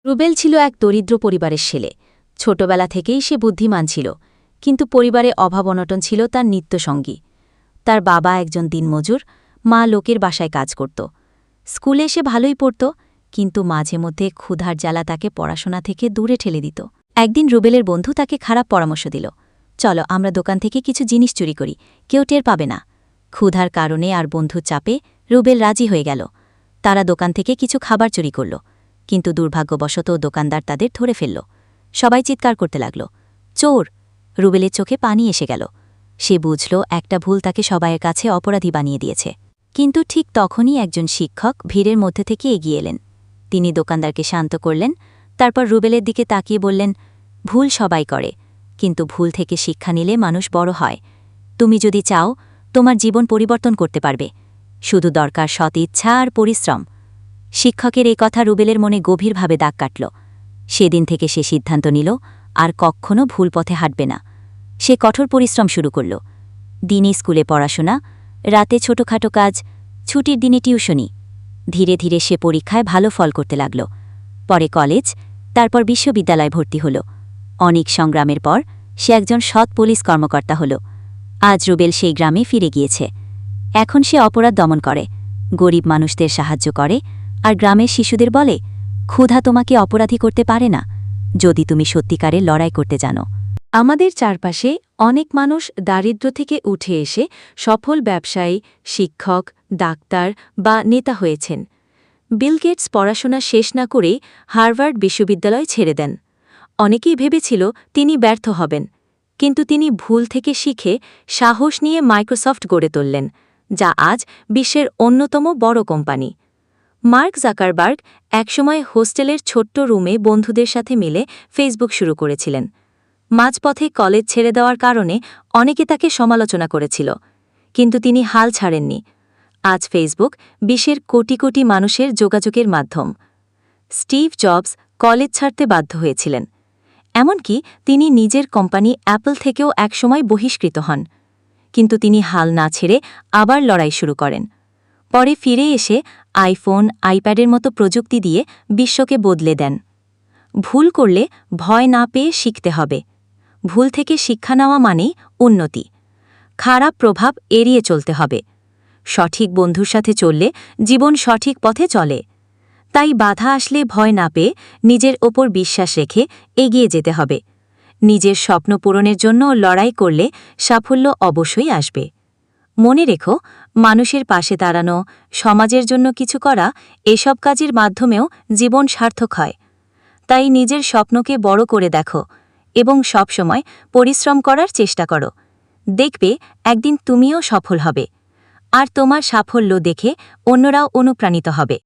রুবেল ছিল এক দরিদ্র পরিবারের ছেলে। ছোটবেলা থেকেই সে বুদ্ধিমান ছিল, কিন্তু পরিবারে অভাব অনটন ছিল তার নিত্যসঙ্গী। তার বাবা একজন দিনমজুর, মা লোকের বাসায় কাজ করত। স্কুলে সে ভালোই পড়ত, কিন্তু মাঝে মধ্যে ক্ষুধার জ্বালা তাকে পড়াশোনা থেকে দূরে ঠেলে দিত। একদিন রুবেলের বন্ধু তাকে খারাপ পরামর্শ দিল, চলো আমরা দোকান থেকে কিছু জিনিস চুরি করি, কেউ টের পাবে না। ক্ষুধার কারণে আর বন্ধুর চাপে রুবেল রাজি হয়ে গেল। তারা দোকান থেকে কিছু খাবার চুরি করল, কিন্তু দুর্ভাগ্যবশত দোকানদার তাদের ধরে ফেলল। সবাই চিৎকার করতে লাগল, চোর! রুবেলের চোখে পানি এসে গেল। সে বুঝল একটা ভুল তাকে সবাইয়ের কাছে অপরাধী বানিয়ে দিয়েছে। কিন্তু ঠিক তখনই একজন শিক্ষক ভিড়ের মধ্যে থেকে এগিয়ে এলেন। তিনি দোকানদারকে শান্ত করলেন, তারপর রুবেলের দিকে তাকিয়ে বললেন, ভুল সবাই করে, কিন্তু ভুল থেকে শিক্ষা নিলে মানুষ বড় হয়। তুমি যদি চাও, তোমার জীবন পরিবর্তন করতে পারবে। শুধু দরকার সৎ ইচ্ছা আর পরিশ্রম। শিক্ষকের এই কথা রুবেলের মনে গভীরভাবে দাগ কাটল। সেদিন থেকে সে সিদ্ধান্ত নিল আর কখনো ভুল পথে হাঁটবে না। সে কঠোর পরিশ্রম শুরু করল। দিনে স্কুলে পড়াশোনা, রাতে ছোটখাটো কাজ, ছুটির দিনে টিউশনি। ধীরে ধীরে সে পরীক্ষায় ভালো ফল করতে লাগল। পরে কলেজ, তারপর বিশ্ববিদ্যালয়ে ভর্তি হল। অনেক সংগ্রামের পর সে একজন সৎ পুলিশ কর্মকর্তা হল। আজ রুবেল সেই গ্রামে ফিরে গিয়েছে। এখন সে অপরাধ দমন করে, গরিব মানুষদের সাহায্য করে, আর গ্রামের শিশুদের বলে, ক্ষুধা তোমাকে অপরাধী করতে পারে না, যদি তুমি সত্যিকারে লড়াই করতে জানো। আমাদের চারপাশে অনেক মানুষ দারিদ্র্য থেকে উঠে এসে সফল ব্যবসায়ী, শিক্ষক, ডাক্তার বা নেতা হয়েছেন। বিল গেটস পড়াশোনা শেষ না করেই হার্ভার্ড বিশ্ববিদ্যালয় ছেড়ে দেন। অনেকেই ভেবেছিল তিনি ব্যর্থ হবেন, কিন্তু তিনি ভুল থেকে শিখে সাহস নিয়ে মাইক্রোসফট গড়ে তুললেন, যা আজ বিশ্বের অন্যতম বড় কোম্পানি। মার্ক জাকারবার্গ একসময় হোস্টেলের ছোট্ট রুমে বন্ধুদের সাথে মিলে ফেসবুক শুরু করেছিলেন। মাঝপথে কলেজ ছেড়ে দেওয়ার কারণে অনেকে তাকে সমালোচনা করেছিল, কিন্তু তিনি হাল ছাড়েননি। আজ ফেসবুক বিশ্বের কোটি কোটি মানুষের যোগাযোগের মাধ্যম। স্টিভ জবস কলেজ ছাড়তে বাধ্য হয়েছিলেন। এমনকি তিনি নিজের কোম্পানি অ্যাপল থেকেও একসময় বহিষ্কৃত হন, কিন্তু তিনি হাল না ছেড়ে আবার লড়াই শুরু করেন। পরে ফিরে এসে আইফোন, আইপ্যাডের মতো প্রযুক্তি দিয়ে বিশ্বকে বদলে দেন। ভুল করলে ভয় না পেয়ে শিখতে হবে। ভুল থেকে শিক্ষা নেওয়া মানেই উন্নতি। খারাপ প্রভাব এড়িয়ে চলতে হবে। সঠিক বন্ধুর সাথে চললে জীবন সঠিক পথে চলে। তাই বাধা আসলে ভয় না পেয়ে নিজের ওপর বিশ্বাস রেখে এগিয়ে যেতে হবে। নিজের স্বপ্ন পূরণের জন্য লড়াই করলে সাফল্য অবশ্যই আসবে। মনে রেখো, মানুষের পাশে দাঁড়ানো, সমাজের জন্য কিছু করা, এসব কাজের মাধ্যমেও জীবন সার্থক হয়। তাই নিজের স্বপ্নকে বড় করে দেখো এবং সবসময় পরিশ্রম করার চেষ্টা করো। দেখবে একদিন তুমিও সফল হবে, আর তোমার সাফল্য দেখে অন্যরাও অনুপ্রাণিত হবে।